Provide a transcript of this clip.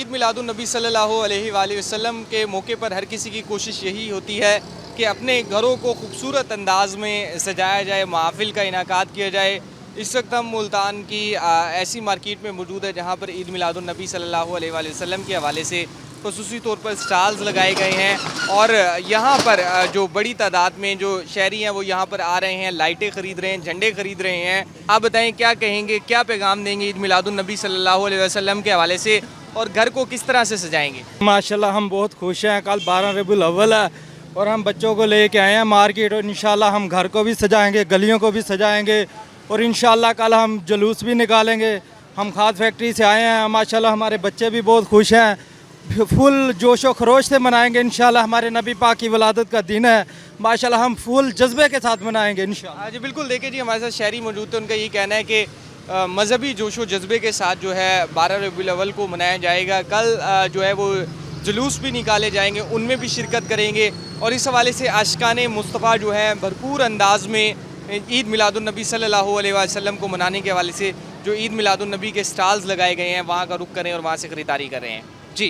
ईद मिलादुन्नबी सल्लल्लाहु अलैहि वसल्लम के मौके पर हर किसी की कोशिश यही होती है कि अपने घरों को खूबसूरत अंदाज में सजाया जाए, महफ़िल का इनेकाद किया जाए। इस वक्त हम मुल्तान की ऐसी मार्केट में मौजूद है जहाँ पर ईद मिलादुन्नबी सल्लल्लाहु अलैहि वसल्लम के हवाले से ख़ुसूसी तौर पर स्टॉल्स लगाए गए हैं और यहाँ पर जो बड़ी तादाद में जो शहरी हैं वो यहाँ पर आ रहे हैं, लाइटें ख़रीद रहे हैं, झंडे ख़रीद रहे हैं। आप बताएं क्या कहेंगे, क्या पैगाम देंगे ईद मिलादुन्नबी सल्लल्लाहु अलैहि वसल्लम के हवाले से और घर को किस तरह से सजाएंगे? माशाल्लाह हम बहुत खुश हैं। कल 12 रबीउल अव्वल है और हम बच्चों को लेके आए हैं मार्केट और इंशाल्लाह हम घर को भी सजाएंगे, गलियों को भी सजाएंगे और इंशाल्लाह कल हम जुलूस भी निकालेंगे। हम खाद फैक्ट्री से आए हैं, माशाल्लाह हमारे बच्चे भी बहुत खुश हैं, फुल जोशो खरोश से मनाएंगे। इंशाल्लाह हमारे नबी पाक की वलादत का दिन है, माशाल्लाह हम फुल जज्बे के साथ मनाएंगे इंशाल्लाह। जी बिल्कुल, देखिए जी हमारे साथ शहरी मौजूद थे, उनका ये कहना है कि मजहबी जोशो जज्बे के साथ जो है 12 रबीउल अव्वल को मनाया जाएगा। कल जो है वो जुलूस भी निकाले जाएंगे, उनमें भी शिरकत करेंगे और इस हवाले से आशिकाने मुस्तफ़ा जो है भरपूर अंदाज में ईद मिलादुन्नबी सल्लल्लाहु अलैहि वसल्लम को मनाने के हवाले से जो ईद मिलादुन्नबी के स्टॉल्स लगाए गए हैं वहाँ का रुख करें और वहाँ से ख़रीदारी कर रहे हैं। जी।